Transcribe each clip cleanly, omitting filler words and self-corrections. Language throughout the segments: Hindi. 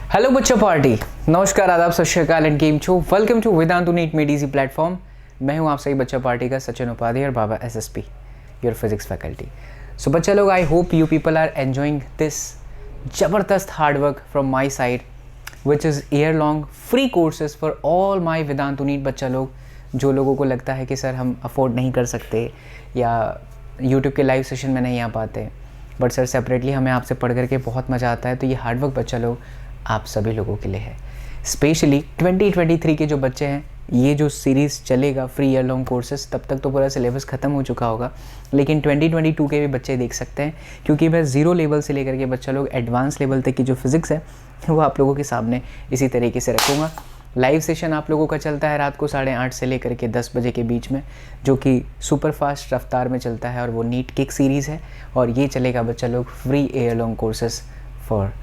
हेलो बच्चा पार्टी, नमस्कार, आदाब, सत श्री अकाल एंड केम छो। Welcome to Vedantu NEET made easy platform. मैं हूं आप सही बच्चा पार्टी का सचिन उपाध्याय और Baba SSP, your physics faculty. So बच्चा लोग, I hope you people are enjoying this जबरदस्त hard work from my side which is year long free courses for all my Vedantu NEET बच्चा लोग। जो लोगों को लगता है कि सर हम अफोर्ड नहीं कर सकते या यूट्यूब के लाइव सेशन में नहीं आ पाते, बट सर सेपरेटली हमें आपसे पढ़ करके बहुत मज़ा आता है, तो ये हार्डवर्क बच्चा लोग आप सभी लोगों के लिए है। स्पेशली 2023 के जो बच्चे हैं, ये जो सीरीज़ चलेगा फ्री ईयर लॉन्ग कोर्सेज, तब तक तो पूरा सिलेबस ख़त्म हो चुका होगा, लेकिन 2022 के भी बच्चे देख सकते हैं, क्योंकि मैं ज़ीरो लेवल से लेकर के बच्चा लोग एडवांस लेवल तक की जो फिज़िक्स है वो आप लोगों के सामने इसी तरीके से रखूँगा। लाइव सेशन आप लोगों का चलता है रात को 8:30 से लेकर के 10 बजे के बीच में, जो कि सुपर फास्ट रफ्तार में चलता है, और वो नीट किक सीरीज़ है, और ये चलेगा बच्चा लोग free year long courses for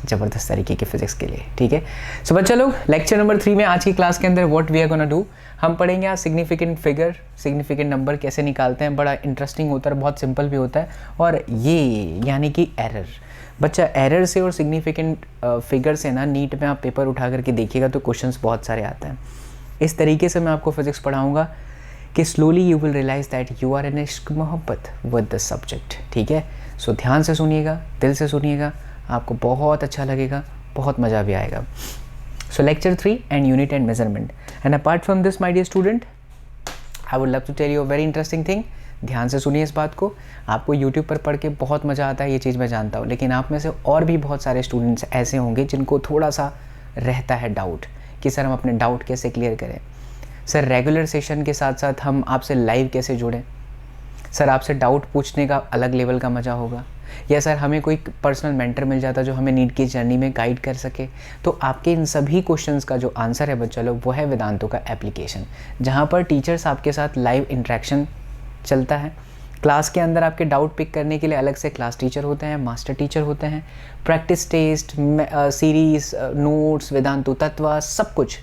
ज़बरदस्त तरीके की फिजिक्स के लिए। ठीक है, सो बच्चा लोग, लेक्चर नंबर 3 में आज की क्लास के अंदर what we are gonna do, हम पढ़ेंगे आज सिग्निफिकेंट फिगर, सिग्निफिकेंट नंबर कैसे निकालते हैं। बड़ा इंटरेस्टिंग होता है, बहुत सिंपल भी होता है। और ये यानी कि एरर, बच्चा एरर से और सिग्निफिकेंट फिगर से ना नीट में आप पेपर उठा करके देखिएगा तो क्वेश्चंस बहुत सारे आते हैं। इस तरीके से मैं आपको फिजिक्स पढ़ाऊँगा कि slowly you will realise that you are in इश्क मोहब्बत विद द सब्जेक्ट। ठीक है, सो ध्यान से सुनिएगा, दिल से सुनिएगा, आपको बहुत अच्छा लगेगा, बहुत मज़ा भी आएगा। So lecture 3 and unit and measurement, and apart from this my dear student, I would love to tell you a very interesting thing. ध्यान से सुनिए इस बात को। आपको यूट्यूब पर पढ़ के बहुत मज़ा आता है, ये चीज़ मैं जानता हूँ, लेकिन आप में से और भी बहुत सारे स्टूडेंट्स ऐसे होंगे जिनको थोड़ा सा रहता है डाउट कि सर हम अपने डाउट कैसे क्लियर करें, सर रेगुलर सेशन के साथ साथ हम आपसे लाइव कैसे जुड़ें, सर आपसे डाउट पूछने का अलग लेवल का मज़ा होगा, या सर हमें कोई पर्सनल मेंटर मिल जाता जो हमें नीट की जर्नी में गाइड कर सके। तो आपके इन सभी क्वेश्चंस का जो आंसर है बच्चा लोग, वो है वेदांतों का एप्लीकेशन, जहाँ पर टीचर्स आपके साथ लाइव इंटरेक्शन चलता है। क्लास के अंदर आपके डाउट पिक करने के लिए अलग से क्लास टीचर होते हैं, मास्टर टीचर होते हैं, practice test, series, notes, Vedantu Tatva, सब कुछ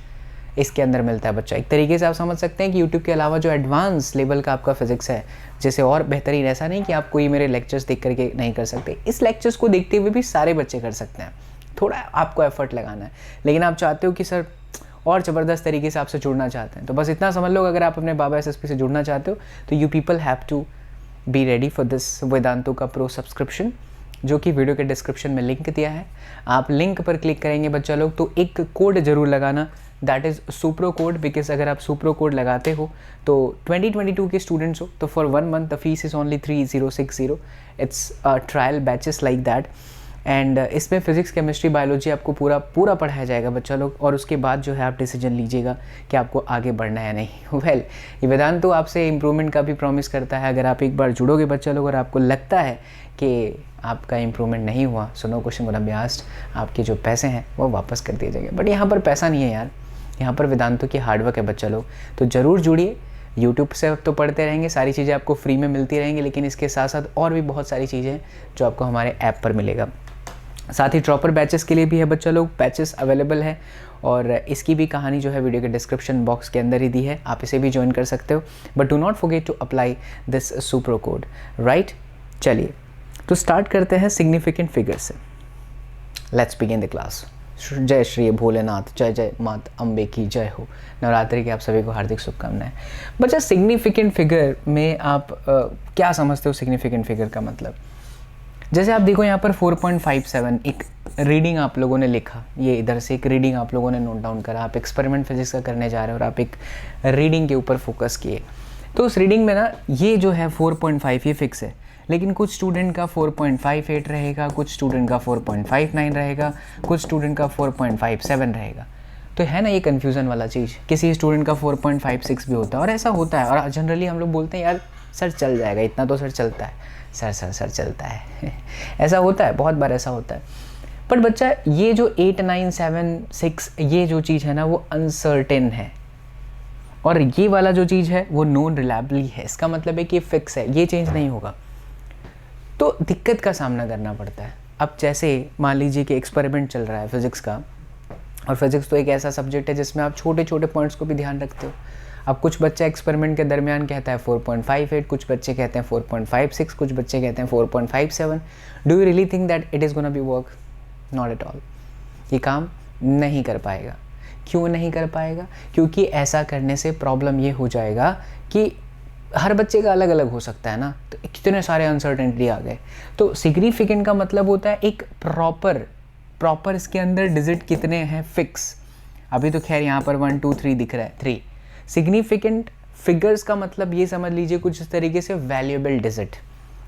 इसके अंदर मिलता है बच्चा। एक तरीके से आप समझ सकते हैं कि यूट्यूब के अलावा जो एडवांस लेवल का आपका फिजिक्स है, जैसे और बेहतरीन, ऐसा नहीं कि आप कोई मेरे लेक्चर्स देख करके नहीं कर सकते, इस लेक्चर्स को देखते हुए भी सारे बच्चे कर सकते हैं। थोड़ा आपको एफर्ट लगाना है, लेकिन आप चाहते हो कि सर और ज़बरदस्त तरीके से आपसे जुड़ना चाहते हैं, तो बस इतना समझ लो, अगर आप अपने बाबा एसएसपी से जुड़ना चाहते हो तो you people have to be ready for this Vedantu का प्रो सब्सक्रिप्शन, जो कि वीडियो के डिस्क्रिप्शन में लिंक दिया है। आप लिंक पर क्लिक करेंगे बच्चा लोग तो एक कोड ज़रूर लगाना, that is Supro code, because अगर आप सुप्रो कोड लगाते हो तो 2022 के स्टूडेंट्स हो तो for 1 month the fees is only 3060। It's trial batches like that, and इसमें फिजिक्स, केमिस्ट्री, बायोलॉजी आपको पूरा पढ़ाया जाएगा बच्चा लोग, और उसके बाद जो है आप डिसीजन लीजिएगा कि आपको आगे बढ़ना है या नहीं। ये वेदांत तो आपसे इम्प्रूवमेंट का भी प्रॉमिस करता है। अगर आप एक बार जुड़ोगे बच्चा लोग और आपको लगता है कि आपका इम्प्रूवमेंट नहीं हुआ, so no question gonna be asked, आपके जो पैसे हैं वो वापस कर दिए जाएंगे। बट यहाँ पर पैसा नहीं है यार, यहाँ पर वेदांतों की हार्डवर्क है बच्चा लोग, तो ज़रूर जुड़िए। यूट्यूब से अब तो पढ़ते रहेंगे, सारी चीज़ें आपको फ्री में मिलती रहेंगी, लेकिन इसके साथ साथ और भी बहुत सारी चीज़ें जो आपको हमारे ऐप पर मिलेगा। साथ ही ड्रॉपर बैचेस के लिए भी है बच्चा लोग, बैचेस अवेलेबल है, और इसकी भी कहानी जो है वीडियो के डिस्क्रिप्शन बॉक्स के अंदर ही दी है, आप इसे भी ज्वाइन कर सकते हो। But do not forget to apply this Supro code, right. चलिए तो स्टार्ट करते हैं सिग्निफिकेंट फिगर से। Let's begin the class. जय श्री भोलेनाथ, जय जय मात अम्बे की जय हो। नवरात्रि की आप सभी को हार्दिक शुभकामनाएं। बच्चा सिग्निफिकेंट फिगर में आप क्या समझते हो? सिग्निफिकेंट फिगर का मतलब, जैसे आप देखो यहाँ पर 4.57 एक रीडिंग आप लोगों ने लिखा, ये इधर से एक रीडिंग आप लोगों ने नोट डाउन करा, आप एक्सपेरिमेंट फिजिक्स का करने जा रहे हो और आप एक रीडिंग के ऊपर फोकस किए, तो उस रीडिंग में ना ये जो है 4.5 ये फिक्स है, लेकिन कुछ स्टूडेंट का 4.58 रहेगा, कुछ स्टूडेंट का 4.59 रहेगा, कुछ स्टूडेंट का 4.57 रहेगा। तो है ना ये कन्फ्यूज़न वाला चीज़, किसी स्टूडेंट का 4.56 भी होता है, और ऐसा होता है। और जनरली हम लोग बोलते हैं यार सर चल जाएगा, इतना तो सर चलता है, सर चलता है। ऐसा होता है, बहुत बार ऐसा होता है। पर बच्चा ये जो 8, 9, 7, 6 ये जो चीज़ है ना वो अनसर्टेन है, और ये वाला जो चीज़ है वो नॉन रिलायबली है। इसका मतलब है कि फिक्स है, ये चेंज नहीं होगा, तो दिक्कत का सामना करना पड़ता है। अब जैसे मान लीजिए कि एक्सपेरिमेंट चल रहा है फिज़िक्स का, और फिज़िक्स तो एक ऐसा सब्जेक्ट है जिसमें आप छोटे छोटे पॉइंट्स को भी ध्यान रखते हो। अब कुछ बच्चा एक्सपेरिमेंट के दरमियान कहता है 4.58, कुछ बच्चे कहते हैं 4.56, कुछ बच्चे कहते हैं 4.57। Do you really think that it is gonna be work? Not at all. ये काम नहीं कर पाएगा। क्यों नहीं कर पाएगा? क्योंकि ऐसा करने से प्रॉब्लम ये हो जाएगा कि हर बच्चे का अलग अलग हो सकता है ना, तो कितने सारे अनसर्टेनिटी आ गए। तो सिग्निफिकेंट का मतलब होता है एक प्रॉपर इसके अंदर डिजिट कितने हैं फिक्स। अभी तो खैर यहाँ पर 1 2 3 दिख रहा है 3। सिग्निफिकेंट फिगर्स का मतलब ये समझ लीजिए कुछ इस तरीके से वैल्यूएबल डिजिट।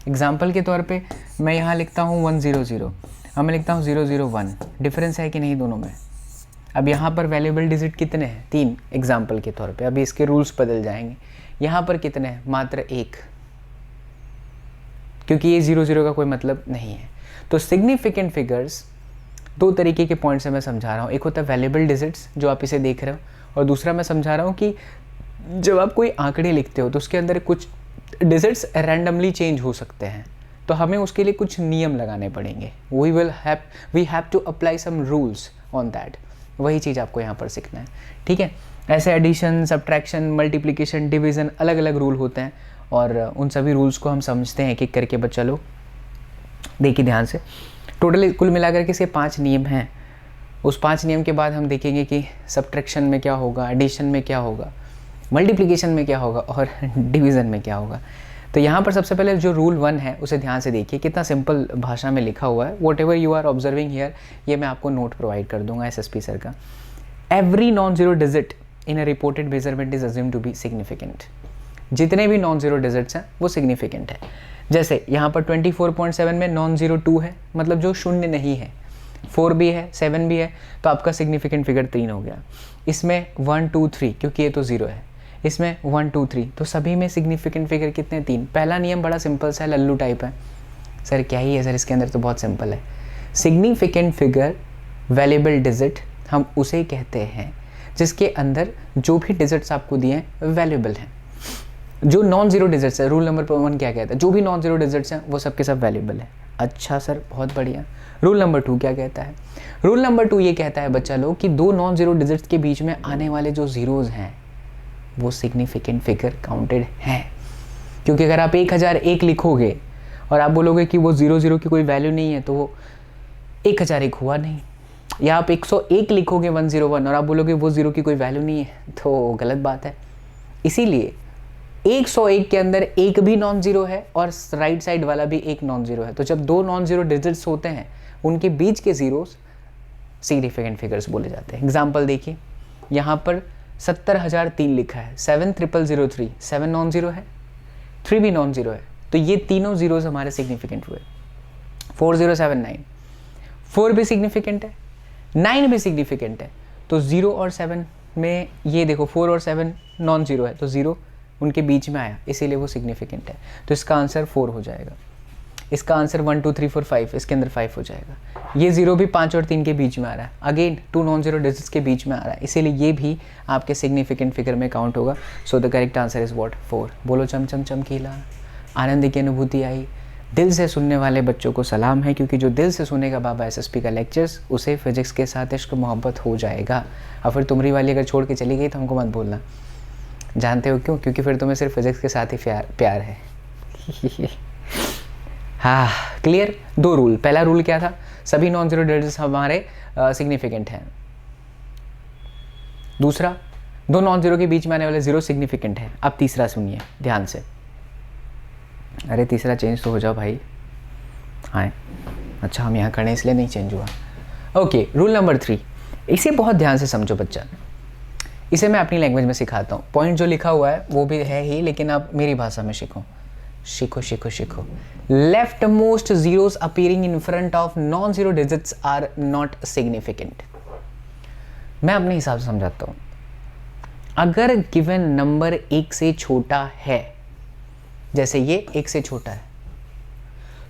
एग्जाम्पल के तौर पे मैं यहाँ लिखता हूँ 100, अब मैं लिखता हूँ 001। डिफरेंस है कि नहीं दोनों में? अब यहाँ पर वैल्यूएबल डिजिट कितने हैं? 3 एग्जाम्पल के तौर पे। अभी इसके रूल्स बदल जाएंगे। यहाँ पर कितने हैं? मात्र 1, क्योंकि ये 00 का कोई मतलब नहीं है। तो सिग्निफिकेंट फिगर्स 2 तरीके के पॉइंट से मैं समझा रहा हूँ। एक होता है वैल्यूएबल डिजिट्स जो आप इसे देख रहे हो, और दूसरा मैं समझा रहा हूँ कि जब आप कोई आंकड़े लिखते हो तो उसके अंदर कुछ डिजिट्स रैंडमली चेंज हो सकते हैं, तो हमें उसके लिए कुछ नियम लगाने पड़ेंगे। We have to apply some rules on that. वही चीज़ आपको यहाँ पर सीखना है, ठीक है। ऐसे एडिशन, सब्ट्रैक्शन, मल्टीप्लिकेशन, डिवीज़न, अलग अलग रूल होते हैं, और उन सभी रूल्स को हम समझते हैं एक एक करके। बच्चा लोग देखिए ध्यान से, टोटल कुल मिलाकर के इसके 5 नियम हैं। उस 5 नियम के बाद हम देखेंगे कि सब्ट्रैक्शन में क्या होगा, एडिशन में क्या होगा, मल्टीप्लिकेशन में क्या होगा, और डिवीज़न में क्या होगा। तो यहाँ पर सबसे पहले जो रूल 1 है उसे ध्यान से देखिए, कितना सिंपल भाषा में लिखा हुआ है। Whatever you are observing here, ये मैं आपको नोट प्रोवाइड कर दूंगा SSP सर का। Every non zero digit in a reported measurement is assumed to be significant. जितने भी नॉन जीरो डिजिट्स हैं वो सिग्निफिकेंट है। जैसे यहाँ पर 24.7 में नॉन जीरो 2 है, मतलब जो शून्य नहीं है। 4 भी है, 7 भी है, तो आपका सिग्निफिकेंट फिगर 3 हो गया। इसमें 1 2 3, क्योंकि ये तो 0 है। इसमें 1 2 3, तो सभी में सिग्निफिकेंट फिगर कितने? 3। पहला नियम बड़ा सिंपल सा है, लल्लू टाइप है। सर क्या ही है सर इसके अंदर? तो बहुत सिंपल है। सिग्निफिकेंट फिगर वैल्यूएबल डिजिट हम उसे कहते हैं जिसके अंदर जो भी डिजिट्स आपको दिए हैं वैल्यूएबल हैं। जो नॉन जीरो डिजिट्स है, रूल नंबर 1 क्या कहता है? जो भी नॉन जीरो डिजिट्स हैं वो सबके सब वैल्यूएबल है। अच्छा सर, बहुत बढ़िया। रूल नंबर 2 क्या कहता है? रूल नंबर 2 ये कहता है बच्चा लोग कि 2 नॉन जीरो डिजिट्स के बीच में आने वाले जो जीरोज़ हैं वो सिग्निफिकेंट फिगर काउंटेड हैं। क्योंकि अगर आप 1001 लिखोगे और आप बोलोगे कि वो 00 की कोई वैल्यू नहीं है, तो वो 1001 हुआ नहीं। या आप 101 लिखोगे 101 और आप बोलोगे वो 0 की कोई वैल्यू नहीं है, तो गलत बात है। इसीलिए 101 के अंदर एक भी नॉन जीरो है और राइट साइड वाला भी एक नॉन जीरो है। तो जब 2 नॉन जीरो डिजिट्स होते हैं उनके बीच के जीरोस सिग्निफिकेंट फिगर्स बोले जाते हैं। एग्जाम्पल देखिए, यहाँ पर 70,003 लिखा है, 7,003, 7 नॉन जीरो है, 3 भी नॉन जीरो है, तो ये तीनों जीरोस हमारे सिग्निफिकेंट हुए। 4079, 4 भी सिग्निफिकेंट है, 9 भी सिग्निफिकेंट है। तो 0 और 7 में ये देखो 4 और 7 नॉन जीरो है, तो 0 उनके बीच में आया, इसीलिए वो सिग्निफिकेंट है। तो इसका आंसर 4 हो जाएगा। इसका आंसर 1 2 3 4 5, इसके अंदर 5 हो जाएगा। ये 0 भी 5 और 3 के बीच में आ रहा है, अगेन 2 नॉन जीरो डिजिट्स के बीच में आ रहा है, इसीलिए ये भी आपके सिग्निफिकेंट फिगर में काउंट होगा। So the correct answer is what? 4। बोलो चम चम चमकीला। आनंद की अनुभूति आई। दिल से सुनने वाले बच्चों को सलाम है, क्योंकि जो दिल से सुनेगा बाबा SSP का लेक्चर्स, उसे फिजिक्स के साथ इश्क मोहब्बत हो जाएगा। और फिर तुमरी वाली अगर छोड़ के चली गई तो हमको मत बोलना। जानते हो क्यों? क्योंकि फिर तुम्हें सिर्फ फिजिक्स के साथ ही प्यार है। हाँ, क्लियर। 2 रूल। पहला रूल क्या था? सभी नॉन जीरो डिजिट्स हमारे सिग्निफिकेंट हैं। दूसरा, 2 नॉन जीरो के बीच में आने वाले 0 सिग्निफिकेंट है। अब तीसरा सुनिए ध्यान से। अरे तीसरा चेंज तो हो जाओ भाई। हाँ, अच्छा हम यहाँ खड़े इसलिए नहीं चेंज हुआ। ओके, रूल नंबर 3, इसे बहुत ध्यान से समझो बच्चा। इसे मैं अपनी लैंग्वेज में सिखाता हूँ। पॉइंट जो लिखा हुआ है वो भी है ही, लेकिन आप मेरी भाषा में सीखो। Leftmost zeros appearing in front of non zero digits are not significant. मैं अपने हिसाब से समझाता हूँ। अगर गिवन नंबर 1 से छोटा है, जैसे ये 1 से छोटा है,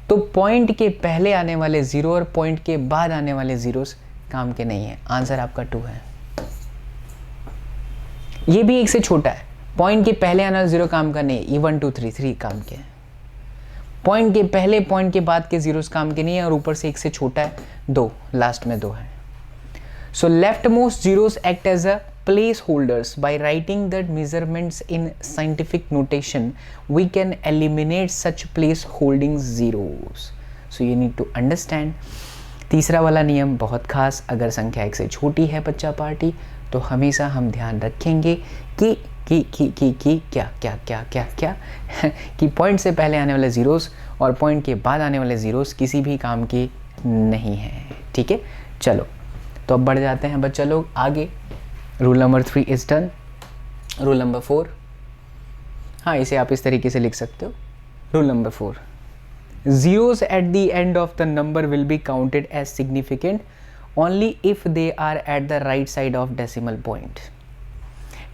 तो पॉइंट के पहले आने वाले 0 और पॉइंट के बाद आने वाले जीरोस काम के नहीं है। आंसर आपका 2 है। ये भी 1 से छोटा है, पॉइंट के पहले आने वाला 0 काम का नहीं है। 1 2 3 काम के हैं। पॉइंट के पहले पॉइंट के बाद के जीरोस काम के नहीं है, और ऊपर से 1 से छोटा है 2, लास्ट में 2 है। So leftmost zeros act as a placeholders. By writing the measurements in scientific notation, we can eliminate such placeholding zeros. So you need to understand, तीसरा वाला नियम बहुत खास, अगर संख्या एक से छोटी है बच्चा पार्टी तो हमेशा हम ध्यान रखेंगे कि क्या क्या क्या क्या क्या कि पॉइंट से पहले आने वाले ज़ीरोस और पॉइंट के बाद आने वाले ज़ीरोस किसी भी काम के नहीं हैं, ठीक है। चलो तो अब बढ़ जाते हैं बच्चा लोग आगे। Rule number 3 is done. Rule number 4, हाँ इसे आप इस तरीके से लिख सकते हो। Rule number 4, zeros at the end of the number will be counted as significant only if they are at the right side of decimal point।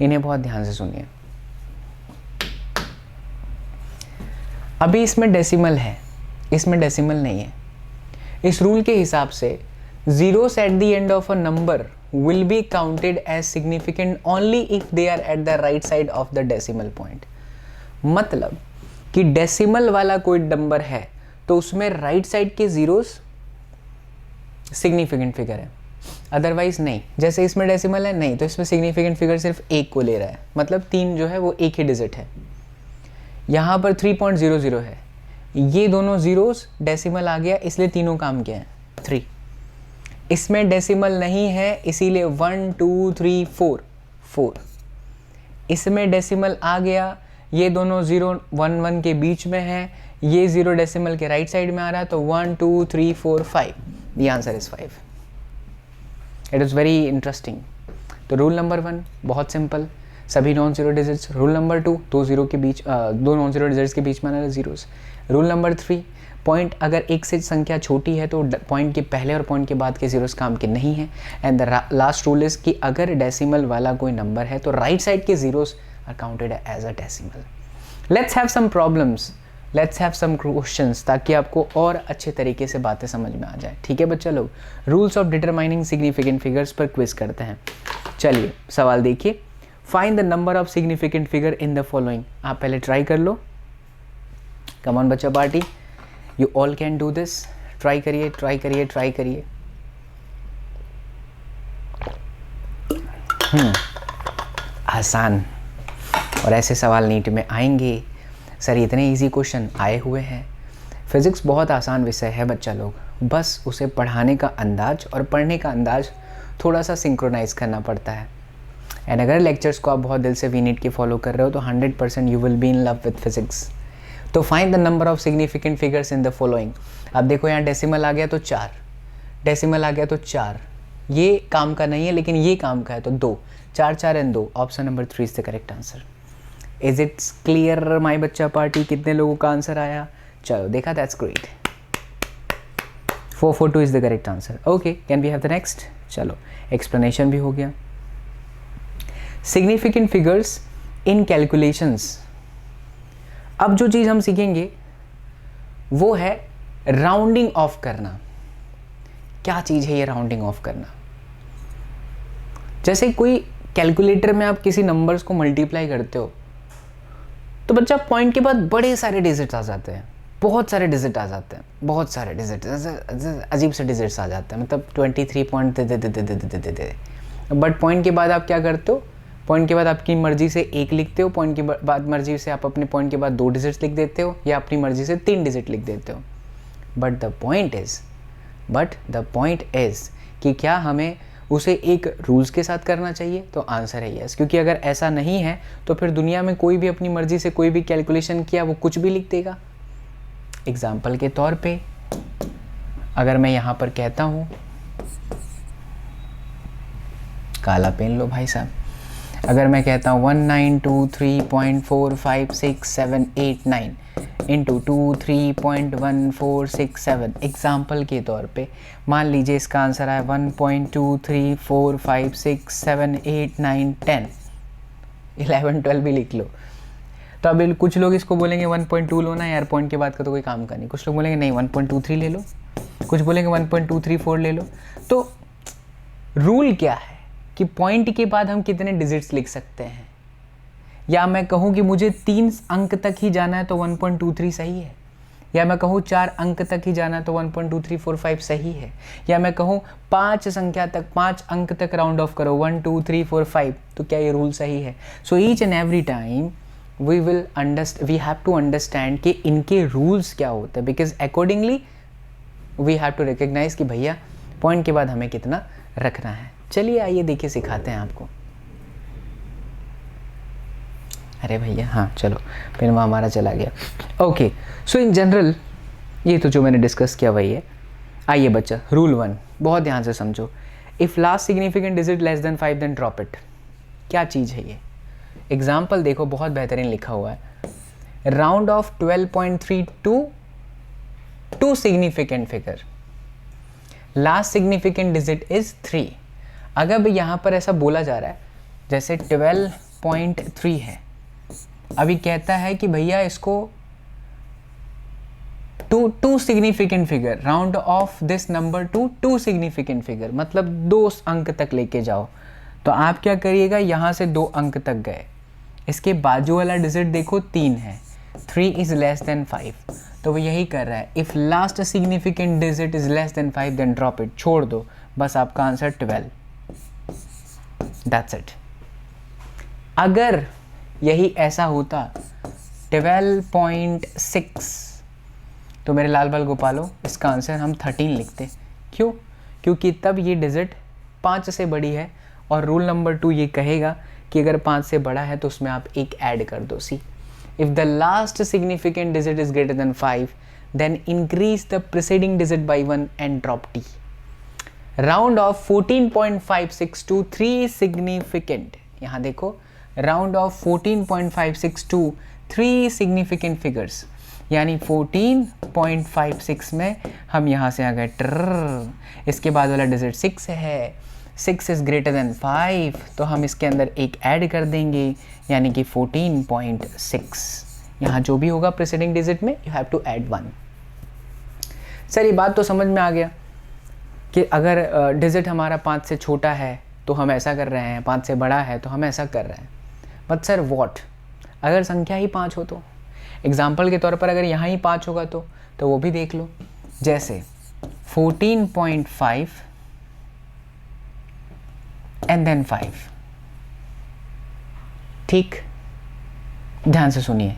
इन्हें बहुत ध्यान से सुनिए। अभी इसमें डेसिमल है, इसमें डेसिमल नहीं है। इस रूल के हिसाब से zeros at the end of a number will be counted as significant only if they are at the right side of the decimal point। मतलब कि डेसिमल वाला कोई नंबर है तो उसमें राइट साइड के ज़ीरोस सिग्निफिकेंट फिगर है, अदरवाइज नहीं। जैसे इसमें डेसिमल है नहीं, तो इसमें सिग्निफिकेंट फिगर सिर्फ एक को ले रहा है, मतलब 3 जो है वो एक ही डिजिट है। यहाँ पर 3.00 है, ये दोनों ज़ीरोस डेसिमल आ गया इसलिए तीनों काम किए हैं 3। इसमें डेसिमल नहीं है इसीलिए 1 2 3 4। इसमें डेसिमल आ गया, ये दोनों 0 1 1 के बीच में है, ये 0 डेसिमल के राइट साइड में आ रहा है, तो 1 2 3 4 5। The answer is 5। It is very interesting. तो रूल नंबर 1 बहुत सिंपल, सभी non zero digits. Rule number 2 दो नॉन ज़ीरो डिजिट्स के बीच में आने वाले ज़ीरोस। रूल नंबर 3, पॉइंट अगर एक से संख्या छोटी है तो पॉइंट के पहले और पॉइंट के बाद के ज़ीरोस काम के नहीं हैं। And the last rule is कि अगर डेसिमल वाला कोई नंबर है तो राइट साइड के zeros are counted as a decimal. Let's have some problems, let's have some questions, ताकि आपको और अच्छे तरीके से बातें समझ में आ जाए, ठीक है बच्चा लोग। Rules of determining significant figures पर क्विज करते हैं। चलिए सवाल देखिए। Find the number of significant figure in the following. आप पहले ट्राई कर लो। कम ऑन बच्चा party, you all can do this. Try करिए ट्राई करिए ट्राई करिए। आसान और ऐसे सवाल नीट में आएंगे। सर इतने इजी क्वेश्चन आए हुए हैं। फिज़िक्स बहुत आसान विषय है बच्चा लोग, बस उसे पढ़ाने का अंदाज और पढ़ने का अंदाज थोड़ा सा सिंक्रोनाइज़ करना पड़ता है। एंड अगर लेक्चर्स को आप बहुत दिल से वीनीट के फॉलो कर रहे हो तो 100% you will be in love with physics. तो find the number of significant figures in the following. अब देखो यहाँ डेसिमल आ गया तो 4, डेसिमल आ गया तो 4, ये काम का नहीं है लेकिन ये काम का है तो 2, 4 4 and 2। Option number 3 is the correct answer. Is it's clear my बच्चा पार्टी? कितने लोगों का आंसर आया? चलो देखा, that's great. 442 is the correct answer. Okay, can we have the next? चलो एक्सप्लेनेशन भी हो गया। Significant figures in calculations. अब जो चीज़ हम सीखेंगे वो है राउंडिंग ऑफ करना। क्या चीज़ है ये राउंडिंग ऑफ करना? जैसे कोई कैलकुलेटर में आप किसी नंबर्स को मल्टीप्लाई करते हो तो बच्चा पॉइंट के बाद बड़े सारे डिजिट्स आ जाते हैं, बहुत सारे डिजिट आ जाते हैं, बहुत सारे डिजिट, अजीब से डिजिट्स आ जाते हैं, मतलब 23 पॉइंट दे। बट पॉइंट के बाद आप क्या करते हो? पॉइंट के बाद आपकी मर्जी से 1 लिखते हो, पॉइंट के बाद मर्जी से आप अपने पॉइंट के बाद 2 डिजिट्स लिख देते हो, या अपनी मर्जी से 3 डिजिट लिख देते हो। बट द पॉइंट इज़ कि क्या हमें उसे एक रूल्स के साथ करना चाहिए? तो आंसर है यस, क्योंकि अगर ऐसा नहीं है तो फिर दुनिया में कोई भी अपनी मर्जी से कोई भी कैलकुलेशन किया वो कुछ भी लिख देगा। एग्जाम्पल के तौर पे अगर मैं यहाँ पर कहता हूँ, काला पेन लो भाई साहब, अगर मैं कहता हूँ 1923.45678 इंटू 23.1467, एग्जाम्पल के तौर पे मान लीजिए इसका आंसर आया 1.2345678910, 11 12 भी लिख लो। तो अब कुछ लोग इसको बोलेंगे 1.2 लो ना यार, पॉइंट के बाद का तो कोई काम का नहीं। कुछ लोग बोलेंगे नहीं 1.23 ले लो, कुछ बोलेंगे 1.234 ले लो। तो रूल क्या है कि पॉइंट के बाद हम कितने डिजिट्स लिख सकते हैं? या मैं कहूँ कि मुझे 3 अंक तक ही जाना है तो 1.23 सही है, या मैं कहूँ 4 अंक तक ही जाना है तो 1.2345 सही है, या मैं कहूँ 5 अंक तक राउंड ऑफ करो 1 2 3 4 5, तो क्या ये रूल सही है? So each and every time we have to understand कि इनके रूल्स क्या होते हैं, because accordingly we have to recognise कि भैया पॉइंट के बाद हमें कितना रखना है। चलिए आइए देखिए सिखाते हैं आपको। अरे भैया हाँ चलो, फिर वहाँ हमारा चला गया। ओके, सो इन जनरल ये तो जो मैंने डिस्कस किया वही है। आइए बच्चा, रूल 1 बहुत ध्यान से समझो। If last significant digit less than 5 then drop it. क्या चीज़ है ये? एग्जाम्पल देखो, बहुत बेहतरीन लिखा हुआ है। Round off 12.3 to significant figure, last significant digit is 3। अगर यहाँ पर ऐसा बोला जा रहा है जैसे 12.3 है, अभी कहता है कि भैया इसको two significant figure, round off this number to 2 significant figure, मतलब 2 अंक तक लेके जाओ। तो आप क्या करिएगा, यहाँ से 2 अंक तक गए, इसके बाजू वाला डिजिट देखो 3 है, 3 इज लेस देन 5, तो वो यही कर रहा है। If last significant digit is less than 5 then drop it, छोड़ दो, बस आपका आंसर 12, दैट्स इट। अगर यही ऐसा होता 12.6, तो मेरे लाल बाल गोपालों इसका आंसर हम 13 लिखते। क्यों? क्योंकि तब ये डिजिट 5 से बड़ी है, और रूल नंबर 2 ये कहेगा कि अगर 5 से बड़ा है तो उसमें आप एक ऐड कर दो। C, if the last significant digit is greater than 5 then increase the preceding digit by 1 and drop it. Round off 14.56 to 3 significant, यहाँ देखो, round off 14.56 to 3 significant figures, यानी 14.56 में हम यहाँ से आ गए ट्र, इसके बाद वाला डिजिट 6 है, 6 इज़ ग्रेटर देन 5, तो हम इसके अंदर एक ऐड कर देंगे, यानी कि 14.6। यहाँ जो भी होगा प्रीसीडिंग डिजिट में you have to add 1। Sir ये बात तो समझ में आ गया कि अगर डिजिट हमारा 5 से छोटा है तो हम ऐसा कर रहे हैं, 5 से बड़ा है तो हम ऐसा कर रहे हैं। बट सर व्हाट, अगर संख्या ही 5 हो तो? एग्जाम्पल के तौर पर अगर यहाँ ही 5 होगा तो वो भी देख लो, जैसे 14.5 एंड देन 5। ठीक, ध्यान से सुनिए,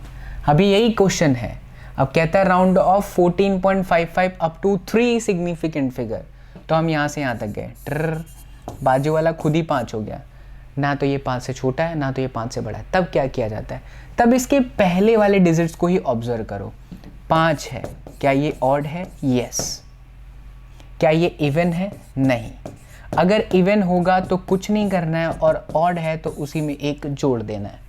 अभी यही क्वेश्चन है। अब कहता है round off 14.55 up to 3 significant figure, तो हम यहाँ से यहाँ तक गए ट्र, बाजू वाला खुद ही 5 हो गया, ना तो ये 5 से छोटा है ना तो ये 5 से बड़ा है। तब क्या किया जाता है, तब इसके पहले वाले डिजिट्स को ही ऑब्जर्व करो। 5 है, क्या ये ऑड है? यस। क्या ये इवन है? नहीं। अगर इवन होगा तो कुछ नहीं करना है, और ऑड है तो उसी में एक जोड़ देना है।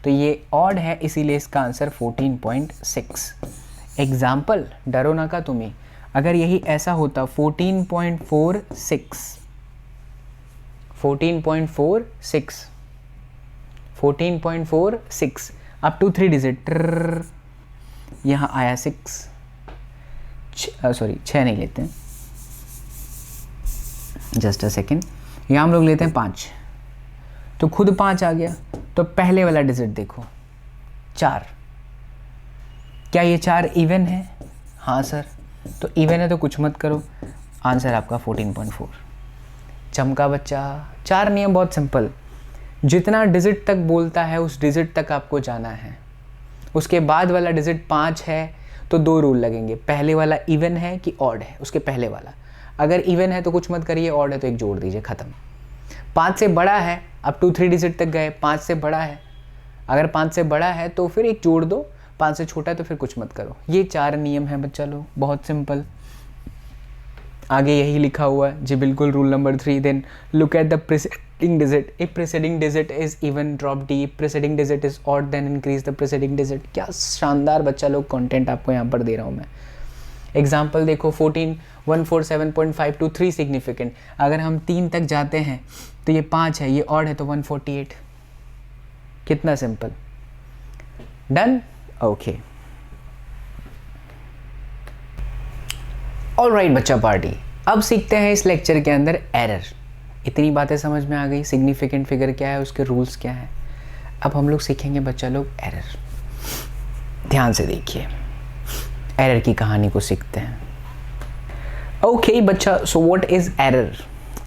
तो ये ऑड है, इसीलिए इसका आंसर 14.6। एग्जाम्पल, डरो ना का तुम्हें, अगर यही ऐसा होता 14.46 अप टू 3 डिजिट, यहाँ आया 6 नहीं लेते हैं, जस्ट अ सेकेंड, यहाँ हम लोग लेते हैं 5, तो खुद 5 आ गया, तो पहले वाला डिजिट देखो 4। क्या ये 4 इवन है? हाँ सर, तो इवन है तो कुछ मत करो, आंसर आपका 14.4। चमका बच्चा। 4 नियम बहुत सिंपल, जितना डिजिट तक बोलता है उस डिजिट तक आपको जाना है। उसके बाद वाला डिजिट 5 है तो 2 रूल लगेंगे, पहले वाला इवन है कि ऑड है, उसके पहले वाला। अगर इवन है तो कुछ मत करिए, ऑड है तो एक जोड़ दीजिए, ख़त्म। 5 से बड़ा है, अप टू 3 डिजिट तक गए, 5 से बड़ा है, अगर 5 से बड़ा है तो फिर एक जोड़ दो, 5 से छोटा है तो फिर कुछ मत करो। ये 4 नियम है बच्चा लोग, बहुत सिंपल। आगे यही लिखा हुआ है जी, बिल्कुल। Rule number 3, then look at the preceding digit, if preceding digit is even drop the, preceding digit is odd then increase the preceding digit. क्या शानदार बच्चा लोग कंटेंट आपको यहाँ पर दे रहा हूँ मैं। एग्जाम्पल देखो, 147.5 टू 3 सिग्निफिकेंट, अगर हम 3 तक जाते हैं तो ये 5 है, ये ऑड है तो 148। कितना सिंपल, डन। ओके, ऑलराइट बच्चा पार्टी, अब सीखते हैं इस लेक्चर के अंदर एरर। इतनी बातें समझ में आ गई, सिग्निफिकेंट फिगर क्या है, उसके रूल्स क्या हैं। अब हम लोग सीखेंगे बच्चा लोग एरर। ध्यान से देखिए, एरर की कहानी को सीखते हैं। ओके बच्चा, सो व्हाट इज एरर?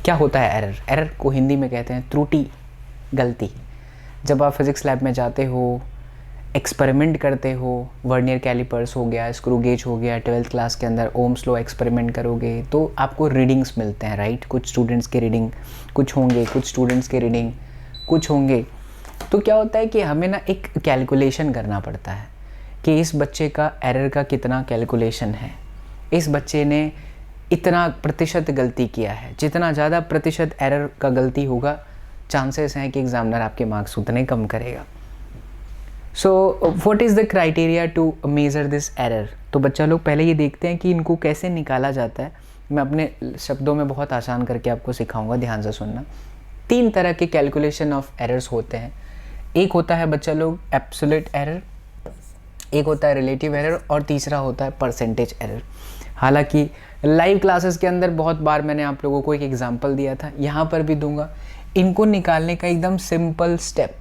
क्या होता है एरर? एरर को हिंदी में कहते हैं त्रुटि, गलती। जब आप फिजिक्स लैब में जाते हो, एक्सपेरिमेंट करते हो, वर्नियर कैलिपर्स हो गया, स्क्रू गेज हो गया, 12th क्लास के अंदर ओम्स लॉ एक्सपेरिमेंट करोगे तो आपको रीडिंग्स मिलते हैं, राइट। कुछ स्टूडेंट्स के रीडिंग कुछ होंगे, कुछ स्टूडेंट्स के रीडिंग कुछ होंगे। तो क्या होता है कि हमें ना एक कैलकुलेशन करना पड़ता है कि इस बच्चे का एरर का कितना कैलकुलेशन है, इस बच्चे ने इतना प्रतिशत गलती किया है। जितना ज़्यादा प्रतिशत एरर का गलती होगा, चांसेस हैं कि एग्जामिनर आपके मार्क्स उतने कम करेगा। So what is the criteria to measure this error. तो बच्चा लोग पहले ये देखते हैं कि इनको कैसे निकाला जाता है। मैं अपने शब्दों में बहुत आसान करके आपको सिखाऊंगा, ध्यान से सुनना। 3 तरह के कैलकुलेशन ऑफ एरर्स होते हैं। एक होता है बच्चा लोग एब्सोल्यूट एरर, एक होता है रिलेटिव एरर और तीसरा होता है परसेंटेज एरर। हालांकि लाइव क्लासेस के अंदर बहुत बार मैंने आप लोगों को एक एग्जांपल दिया था, यहाँ पर भी दूंगा। इनको निकालने का एकदम सिंपल स्टेप,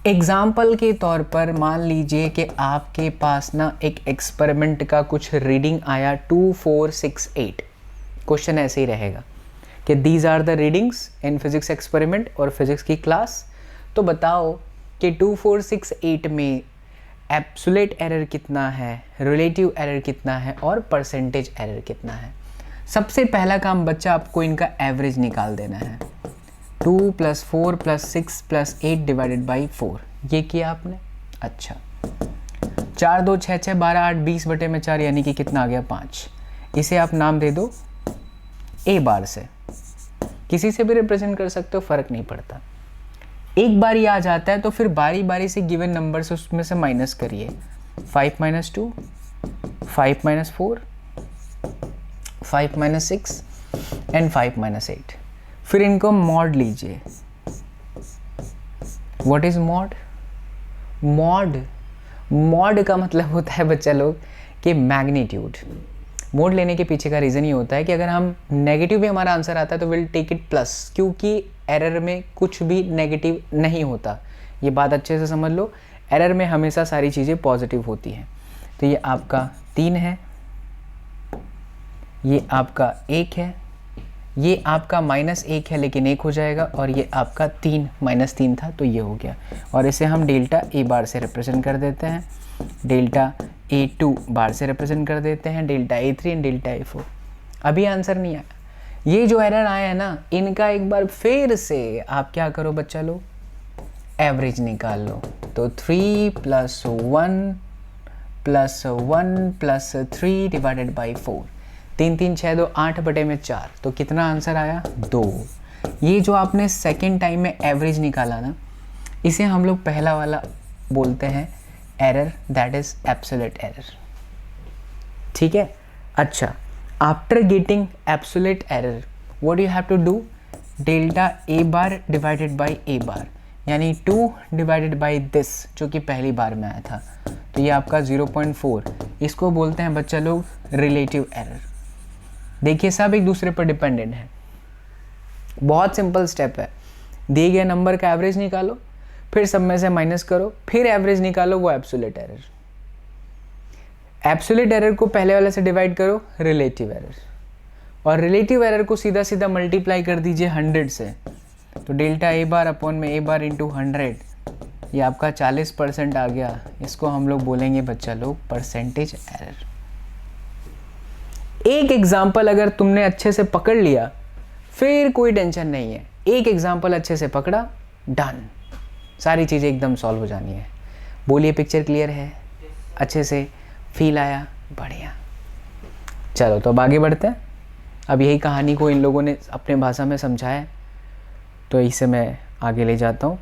एग्जाम्पल के तौर पर मान लीजिए कि आपके पास ना एक एक्सपेरिमेंट का कुछ रीडिंग आया 2468। क्वेश्चन ऐसे ही रहेगा कि these are the readings in physics experiment और फिजिक्स की क्लास। तो बताओ कि 2468 में एब्सोल्यूट एरर कितना है, रिलेटिव एरर कितना है और परसेंटेज एरर कितना है। सबसे पहला काम बच्चा आपको इनका एवरेज निकाल देना है। 2 + 4 + 6 + 8 डिवाइडेड बाई 4, ये किया आपने। अच्छा, 4 2 6 6 12 8 20/4 यानी कि कितना आ गया 5। इसे आप नाम दे दो ए बार से, किसी से भी रिप्रेजेंट कर सकते हो, फ़र्क नहीं पड़ता। एक बार ये आ जाता है तो फिर बारी बारी से गिवन नंबर से उसमें से माइनस करिए। 5 - 2, 5 - 4, 5 - 6 एंड 5 - 8। फिर इनको मॉड लीजिए। What is mod? मॉड का मतलब होता है बच्चा लोग कि मैग्नीट्यूड। मॉड लेने के पीछे का रीज़न ये होता है कि अगर हम नेगेटिव भी हमारा आंसर आता है तो विल टेक इट प्लस, क्योंकि एरर में कुछ भी नेगेटिव नहीं होता। ये बात अच्छे से समझ लो, एरर में हमेशा सारी चीज़ें पॉजिटिव होती हैं। तो ये आपका 3 है, ये आपका 1 है, ये आपका -1 है लेकिन 1 हो जाएगा, और ये आपका 3 -3 था तो ये हो गया। और इसे हम डेल्टा ए बार से रिप्रेजेंट कर देते हैं, डेल्टा A2 बार से रिप्रेजेंट कर देते हैं, delta A3 and delta A4। अभी आंसर नहीं आया। ये जो एरर आया है ना, इनका एक बार फिर से आप क्या करो बच्चा लोग, एवरेज निकाल लो। तो 3 + 1 + 1 + 3 डिवाइडेड बाई 4, 3 3 6 2 8/4, तो कितना आंसर आया 2। ये जो आपने सेकेंड टाइम में एवरेज निकाला ना, इसे हम लोग पहला वाला बोलते हैं error, that is absolute error. ठीक है। अच्छा, after getting absolute error what you have to do, delta A bar divided by A bar, यानी 2 डिवाइडेड बाई दिस जो कि पहली बार में आया था, तो ये आपका 0.4। इसको बोलते हैं बच्चा लोग रिलेटिव एरर। देखिए सब एक दूसरे पर डिपेंडेंट है। बहुत सिंपल स्टेप है, दिए गए नंबर का एवरेज निकालो, फिर सब में से माइनस करो, फिर एवरेज निकालो, वो एब्सोल्यूट एरर। एब्सोल्यूट एरर को पहले वाले से डिवाइड करो, रिलेटिव एरर, और रिलेटिव एरर को सीधा सीधा मल्टीप्लाई कर दीजिए 100 से, तो डेल्टा ए बार अपॉन में ए बार इंटू 100, ये आपका 40% आ गया। इसको हम लोग बोलेंगे बच्चा लोग परसेंटेज एरर। एक एग्जाम्पल अगर तुमने अच्छे से पकड़ लिया फिर कोई टेंशन नहीं है। एक एग्जाम्पल अच्छे से पकड़ा, डन, सारी चीज़ें एकदम सॉल्व हो जानी है। बोलिए पिक्चर क्लियर है, अच्छे से फील आया, बढ़िया। चलो तो अब आगे बढ़ते हैं। अब यही कहानी को इन लोगों ने अपने भाषा में समझाया, तो इसे मैं आगे ले जाता हूँ।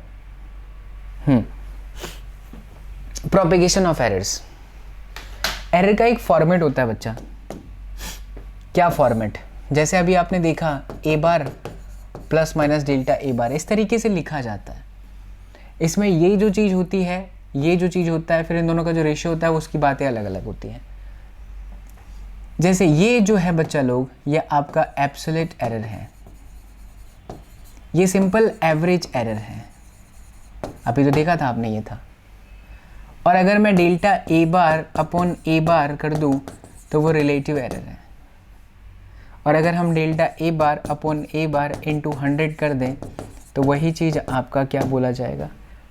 Propagation of errors. एरर का एक फॉर्मेट होता है बच्चा। क्या फॉर्मेट? जैसे अभी आपने देखा ए बार प्लस माइनस डेल्टा ए बार, इस तरीके से लिखा जाता है। इसमें ये जो चीज़ होती है, ये जो चीज़ होता है, फिर इन दोनों का जो रेशियो होता है उसकी बातें अलग अलग होती हैं। जैसे ये जो है बच्चा लोग, ये आपका एब्सोल्यूट एरर है, ये सिंपल एवरेज एरर है, अभी तो देखा था आपने ये था। और अगर मैं डेल्टा ए बार अपॉन ए बार कर दूं तो वो रिलेटिव एरर है। और अगर हम delta A bar upon A bar into 100 कर दें तो वही चीज़ आपका क्या बोला जाएगा,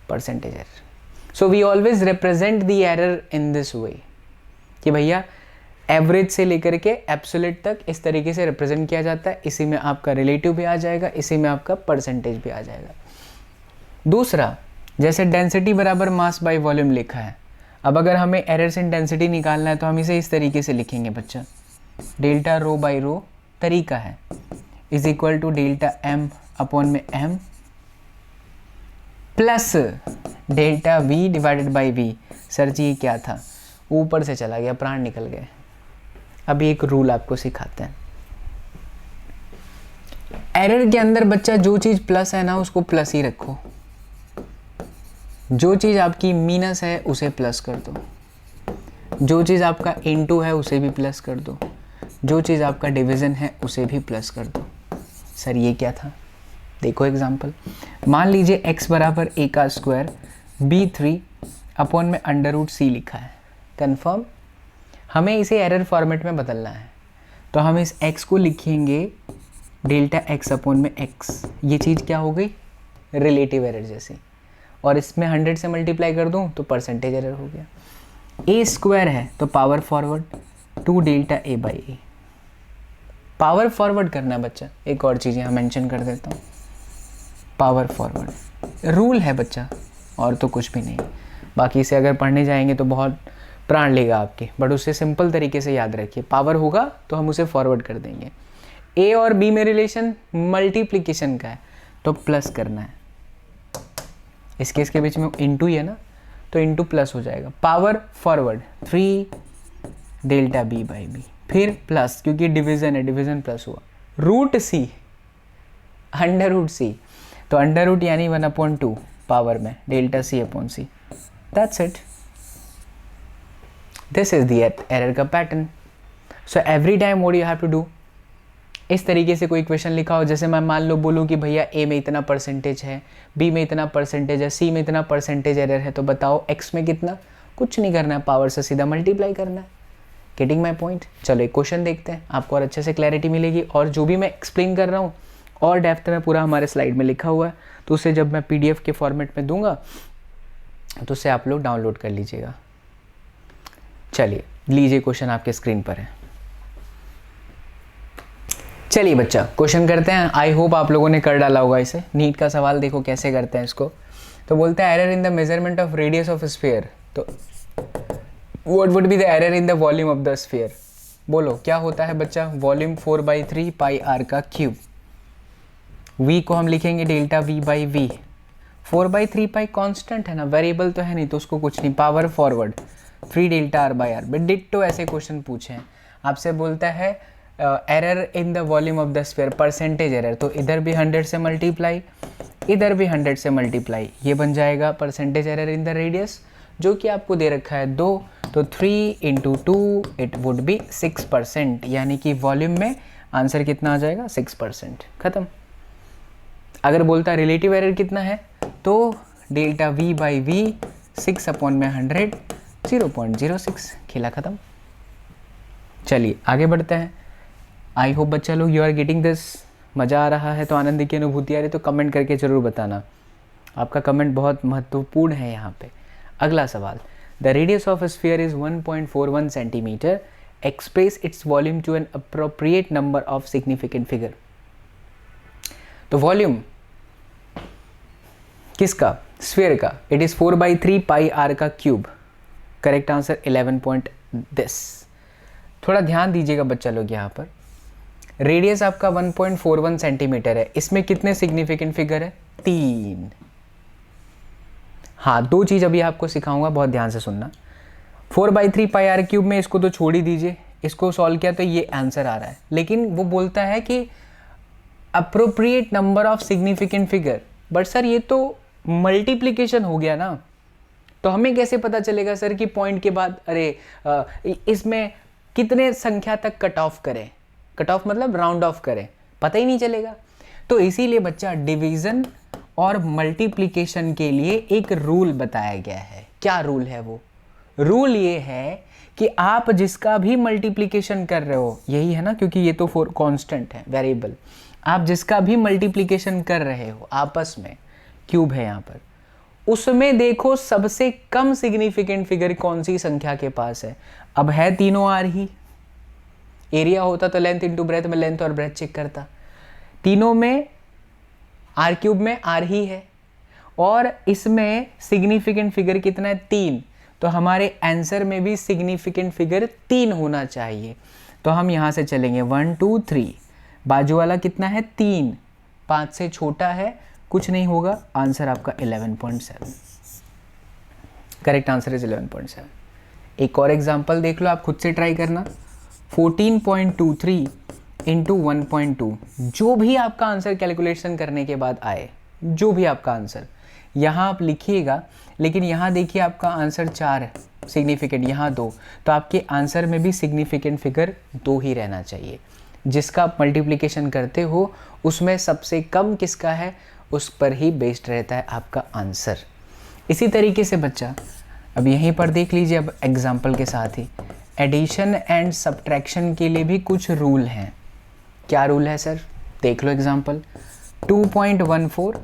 percentage error. So we always represent the error in this way कि भैया एवरेज से लेकर के एब्सोल्यूट तक इस तरीके से रिप्रेजेंट किया जाता है। इसी में आपका रिलेटिव भी आ जाएगा, इसी में आपका परसेंटेज भी आ जाएगा। दूसरा, जैसे डेंसिटी बराबर मास बाय वॉल्यूम लिखा है, अब अगर हमें एरर्स इन डेंसिटी निकालना है तो हम इसे इस तरीके से लिखेंगे बच्चा, डेल्टा रो बाई रो तरीका है is equal to delta M upon में M plus delta V divided by V. Sir ji ये क्या था, ऊपर से चला गया, प्राण निकल गए। अभी एक रूल आपको सिखाते हैं। एरर के अंदर बच्चा जो चीज़ प्लस है ना उसको प्लस ही रखो, जो चीज़ आपकी माइनस है उसे प्लस कर दो, जो चीज़ आपका इनटू है उसे भी प्लस कर दो, जो चीज़ आपका डिवीज़न है उसे भी प्लस कर दो। सर ये क्या था, देखो एग्जांपल, मान लीजिए x बराबर a का स्क्वायर b3 अपॉन में अंडर रूट c लिखा है। कंफर्म, हमें इसे एरर फॉर्मेट में बदलना है, तो हम इस x को लिखेंगे डेल्टा x अपॉन में x। ये चीज़ क्या हो गई, रिलेटिव एरर जैसी, और इसमें 100 से मल्टीप्लाई कर दूं तो परसेंटेज एरर हो गया। a स्क्वायर है तो power forward 2 delta a by A, power forward करना है बच्चा। एक और चीज़ यहाँ मेंशन कर देता हूँ, पावर फॉरवर्ड रूल है बच्चा, और तो कुछ भी नहीं। बाकी इसे अगर पढ़ने जाएंगे तो बहुत प्राण लेगा आपके, बट उसे सिंपल तरीके से याद रखिए। पावर होगा तो हम उसे फॉरवर्ड कर देंगे। ए और बी में रिलेशन मल्टीप्लिकेशन का है तो प्लस करना है, इसके इसके बीच में इंटू ही है ना, तो इंटू प्लस हो जाएगा। Power forward 3 delta B by B, फिर प्लस क्योंकि डिवीजन है, डिवीजन प्लस हुआ, root C under root C, तो अंडर रूट यानी 1/2 पावर में delta C upon C. That's it, this is the error का pattern. So every time what you have to do, इस तरीके से कोई क्वेश्चन लिखा हो, जैसे मैं मान लो बोलूँ कि भैया ए में इतना परसेंटेज है, बी में इतना परसेंटेज है, सी में इतना परसेंटेज एरर है, तो बताओ एक्स में कितना, कुछ नहीं करना है, पावर से सीधा मल्टीप्लाई करना है। Getting my point. चलो एक क्वेश्चन देखते हैं, आपको और अच्छे से क्लैरिटी मिलेगी, और जो भी मैं एक्सप्लेन कर रहा हूँ और डेप्थ में पूरा हमारे स्लाइड में लिखा हुआ है, तो उसे जब मैं PDF के फॉर्मेट में दूंगा तो उसे आप लोग डाउनलोड कर लीजिएगा। चलिए लीजिए, क्वेश्चन आपके स्क्रीन पर है। चलिए बच्चा क्वेश्चन करते हैं। आई होप आप लोगों ने कर डाला होगा इसे। नीट का सवाल देखो कैसे करते हैं इसको। तो बोलते हैं error in the measurement of radius of sphere, तो what would be the error in the volume of the sphere. बोलो क्या होता है बच्चा, वॉल्यूम 4/3 पाई आर का क्यूब। v को हम लिखेंगे delta v by V. 4/3 pi constant है ना, वेरिएबल तो है नहीं, तो उसको कुछ नहीं, power forward 3 delta r by r. But ditto ऐसे क्वेश्चन पूछे हैं आपसे, बोलता है error in the volume of the sphere, percentage error, तो इधर भी 100 से मल्टीप्लाई, इधर भी 100 से मल्टीप्लाई, ये बन जाएगा percentage error in the radius, जो कि आपको दे रखा है 2, तो 3 × 2 इट वुड बी 6%, यानी कि वॉल्यूम में आंसर कितना आ जाएगा, 6%। खत्म। अगर बोलता रिलेटिव एरर कितना है, तो delta v by v 6 upon में 100 0.06, खेला खत्म। चलिए आगे बढ़ते हैं। आई होप बच्चा लोग यू आर गेटिंग दिस, मज़ा आ रहा है तो, आनंद की अनुभूति आ रही तो कमेंट करके ज़रूर बताना, आपका कमेंट बहुत महत्वपूर्ण है यहाँ पे। अगला सवाल, the radius of sphere is 1.41 centimetre, express its volume to an appropriate number of significant figure. तो वॉल्यूम किसका, स्फीयर का, इट इज़ 4/3 पाई आर का cube. Correct answer 11 point this. थोड़ा ध्यान दीजिएगा बच्चा लोग, यहाँ पर रेडियस आपका 1.41 सेंटीमीटर है, इसमें कितने सिग्निफिकेंट फिगर है, 3। हाँ, 2 चीज़ अभी आपको सिखाऊंगा, बहुत ध्यान से सुनना। 4/3 पाई आर क्यूब में इसको तो छोड़ ही दीजिए, इसको सॉल्व किया तो ये आंसर आ रहा है, लेकिन वो बोलता है कि appropriate number of significant figure. But sir ये तो मल्टीप्लिकेशन हो गया ना, तो हमें कैसे पता चलेगा सर कि पॉइंट के बाद, अरे इसमें कितने संख्या तक कट ऑफ करें, कट ऑफ मतलब राउंड ऑफ करें, पता ही नहीं चलेगा। तो इसीलिए बच्चा डिवीज़न और मल्टीप्लिकेशन के लिए एक रूल बताया गया है। क्या रूल है वो, रूल ये है कि आप जिसका भी मल्टीप्लिकेशन कर रहे हो, यही है ना, क्योंकि ये तो कांस्टेंट है, वेरिएबल, आप जिसका भी मल्टीप्लिकेशन कर रहे हो आपस में, क्यूब है यहाँ पर, उसमें देखो सबसे कम सिग्निफिकेंट फिगर कौन सी संख्या के पास है। अब है तीनों आर ही, एरिया होता तो लेंथ इंटू ब्रेथ में लेंथ और ब्रेथ चेक करता, तीनों में आर क्यूब में आर ही है और इसमें सिग्निफिकेंट फिगर कितना है 3, तो हमारे आंसर में भी सिग्निफिकेंट फिगर 3 होना चाहिए। तो हम यहाँ से चलेंगे 1 2 3, बाजू वाला कितना है 3, 5 से छोटा है कुछ नहीं होगा, आंसर आपका 11.7। Correct answer is 11.7। एक और एग्जांपल देख लो, आप खुद से ट्राई करना। 14.23 इंटू 1.2, जो भी आपका आंसर कैलकुलेशन करने के बाद आए, जो भी आपका आंसर यहाँ आप लिखिएगा, लेकिन यहाँ देखिए आपका आंसर 4 है सिग्निफिकेंट, यहाँ 2, तो आपके आंसर में भी सिग्निफिकेंट फिगर 2 ही रहना चाहिए। जिसका आप मल्टीप्लिकेशन करते हो उसमें सबसे कम किसका है उस पर ही बेस्ड रहता है आपका आंसर। इसी तरीके से बच्चा अब यहीं पर देख लीजिए, अब एग्जाम्पल के साथ ही एडिशन एंड सब्ट्रैक्शन के लिए भी कुछ रूल हैं। क्या रूल है सर? देख लो एग्जाम्पल, 2.14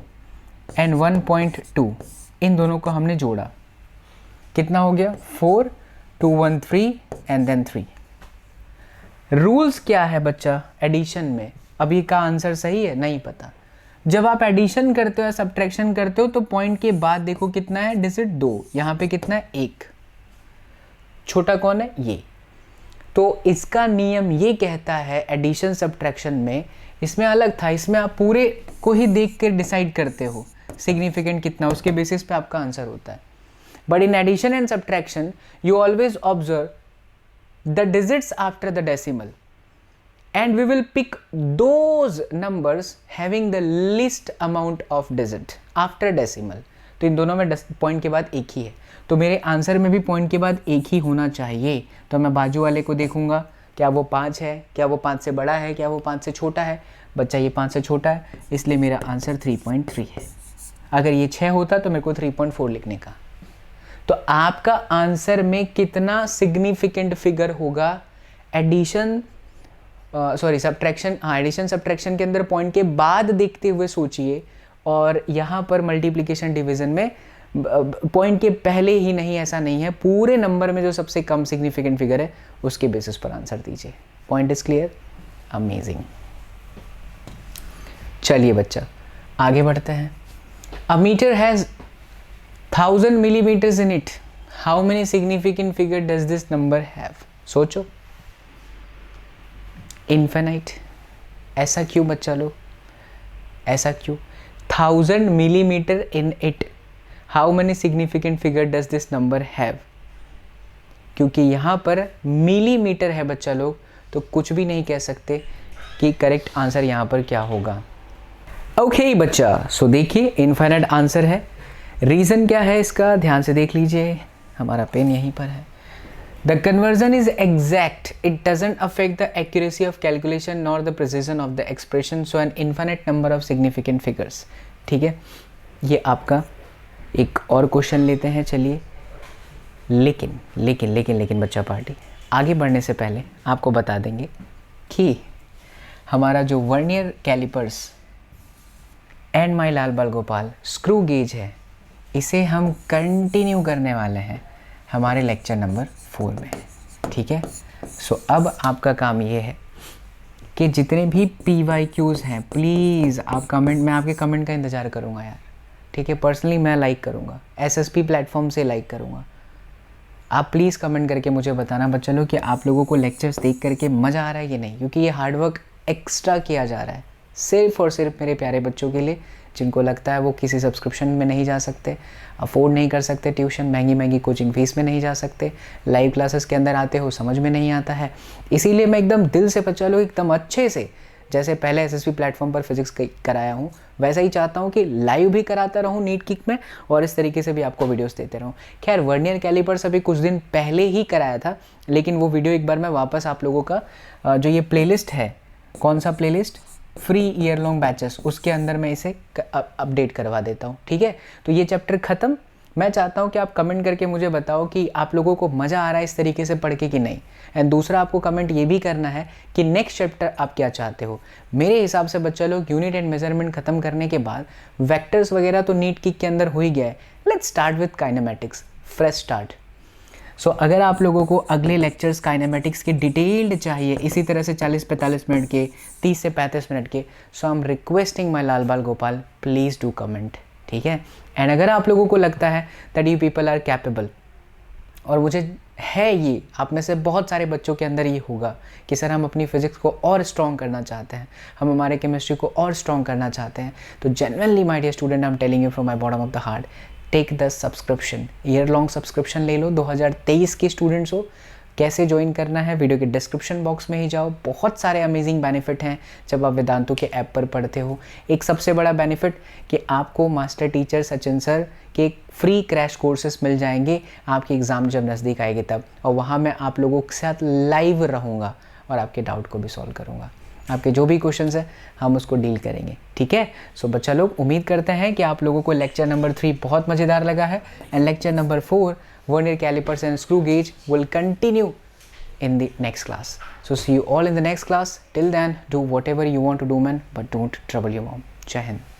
एंड 1.2, इन दोनों को हमने जोड़ा, कितना हो गया 4, 2 1 3 एंड देन 3। रूल्स क्या है बच्चा एडिशन में? अभी का आंसर सही है नहीं पता। जब आप एडिशन करते हो या सब्ट्रैक्शन करते हो तो पॉइंट के बाद देखो कितना है डिजिट 2, यहाँ पे कितना है 1, छोटा कौन है ये। तो इसका नियम ये कहता है एडिशन सब्ट्रैक्शन में, इसमें अलग था, इसमें आप पूरे को ही देख कर डिसाइड करते हो सिग्निफिकेंट कितना, उसके बेसिस पे आपका आंसर होता है। But in addition and subtraction you always observe the digits after the decimal and we will pick those numbers having the least amount of digit after decimal। तो इन दोनों में पॉइंट के बाद एक ही है, तो मेरे आंसर में भी पॉइंट के बाद एक ही होना चाहिए। तो मैं बाजू वाले को देखूंगा, क्या वो 5 है, क्या वो 5 से बड़ा है, क्या वो 5 से छोटा है। बच्चा ये 5 से छोटा है, इसलिए मेरा आंसर 3.3 है। अगर ये 6 होता तो मेरे को 3.4 लिखने का। तो आपका आंसर में कितना सिग्निफिकेंट फिगर होगा एडिशन सब्ट्रैक्शन, एडिशन सब्ट्रैक्शन के अंदर पॉइंट के बाद देखते हुए सोचिए, और यहाँ पर मल्टीप्लिकेशन डिवीजन में पॉइंट के पहले ही नहीं, ऐसा नहीं है, पूरे नंबर में जो सबसे कम सिग्निफिकेंट फिगर है उसके बेसिस पर आंसर दीजिए। Point is clear? अमेजिंग। चलिए बच्चा आगे बढ़ते हैं। अ metre has 1000 millimeters in it. How many significant figure does this number have? सोचो। Infinite। ऐसा क्यों बच्चा लोग, ऐसा क्यों? 1000 millimeter in it. How many significant figure does this number have? क्योंकि यहाँ पर मिलीमीटर है बच्चा लोग, तो कुछ भी नहीं कह सकते कि करेक्ट आंसर यहाँ पर क्या होगा। ओके बच्चा, सो देखिए इनफाइनाइट आंसर है। रीज़न क्या है इसका, ध्यान से देख लीजिए, हमारा पेन यहीं पर है। The conversion is exact, it doesn't affect the accuracy of calculation nor the precision of the expression, so an infinite number of significant figures. ठीक है, ये आपका एक और क्वेश्चन लेते हैं। चलिए, लेकिन लेकिन लेकिन लेकिन बच्चा पार्टी, आगे बढ़ने से पहले आपको बता देंगे कि हमारा जो वर्नियर कैलिपर्स एंड माई लाल बाल गोपाल स्क्रू गेज है, इसे हम कंटिन्यू करने वाले हैं हमारे लेक्चर नंबर 4 में। ठीक है, सो अब आपका काम ये है कि जितने भी PYQs हैं प्लीज़ आप कमेंट, मैं आपके कमेंट का इंतज़ार करूँगा यार। ठीक है, पर्सनली मैं लाइक करूँगा, SSP प्लेटफॉर्म से लाइक करूँगा। आप प्लीज़ कमेंट करके मुझे बताना बच्चा लोग कि आप लोगों को लेक्चर्स देख करके मज़ा आ रहा है कि नहीं, क्योंकि ये हार्डवर्क एक्स्ट्रा किया जा रहा है सिर्फ और सिर्फ मेरे प्यारे बच्चों के लिए, जिनको लगता है वो किसी सब्सक्रिप्शन में नहीं जा सकते, अफोर्ड नहीं कर सकते, ट्यूशन महंगी महंगी कोचिंग फीस में नहीं जा सकते, लाइव क्लासेस के अंदर आते हो समझ में नहीं आता है। इसीलिए मैं एकदम दिल से बच्चा लोग एकदम अच्छे से, जैसे पहले SSP प्लेटफॉर्म पर फिजिक्स कराया हूँ, वैसा ही चाहता हूँ कि लाइव भी कराता रहूँ नीट किक में, और इस तरीके से भी आपको वीडियोस देते रहूँ। खैर वर्नियर कैलिपर्स अभी कुछ दिन पहले ही कराया था, लेकिन वो वीडियो एक बार मैं वापस आप लोगों का जो ये प्लेलिस्ट है, कौन सा playlist, free year long batches, उसके अंदर मैं इसे अपडेट करवा देता हूँ। ठीक है, तो ये चैप्टर ख़त्म, मैं चाहता हूँ कि आप कमेंट करके मुझे बताओ कि आप लोगों को मज़ा आ रहा है इस तरीके से पढ़ के कि नहीं। एंड दूसरा आपको कमेंट ये भी करना है कि नेक्स्ट चैप्टर आप क्या चाहते हो। मेरे हिसाब से बच्चा लोग यूनिट एंड मेजरमेंट खत्म करने के बाद वेक्टर्स वगैरह तो नीट की के अंदर हो ही गया है। Let's start with kinematics, fresh start. So अगर आप लोगों को अगले लेक्चर्स काइनेमेटिक्स के डिटेल्ड चाहिए इसी तरह से 40-45 मिनट के, 30 से 35 मिनट के, सो आई एम रिक्वेस्टिंग माई लाल बाल गोपाल, प्लीज़ डू कमेंट, ठीक है। एंड अगर आप लोगों को लगता है that you people are capable, और मुझे है ये आप में से बहुत सारे बच्चों के अंदर ये होगा कि सर हम अपनी फिज़िक्स को और स्ट्रॉन्ग करना चाहते हैं, हम हमारे केमिस्ट्री को और स्ट्रॉन्ग करना चाहते हैं, तो genuinely my dear student, I am telling you from my bottom of the heart, take the subscription, year long subscription ले लो। 2023 के स्टूडेंट्स हो, कैसे ज्वाइन करना है वीडियो के डिस्क्रिप्शन बॉक्स में ही जाओ। बहुत सारे अमेजिंग बेनिफिट हैं जब आप वेदांतु के ऐप पर पढ़ते हो। एक सबसे बड़ा बेनिफिट कि आपको मास्टर टीचर सचिन सर के फ्री क्रैश कोर्सेस मिल जाएंगे आपकी एग्ज़ाम जब नज़दीक आएगी तब, और वहाँ मैं आप लोगों के साथ लाइव रहूँगा और आपके डाउट को भी सॉल्व करूँगा। आपके जो भी क्वेश्चंस हैं हम उसको डील करेंगे, ठीक है। सो बच्चा लोग, उम्मीद करते हैं कि आप लोगों को लेक्चर नंबर 3 बहुत मज़ेदार लगा है। And lecture number 4 vernier callipers and screw gauge will continue in the next class. So see you all in the next class. Till then, do whatever you want to do, man, but don't trouble your mom. Jai Hind.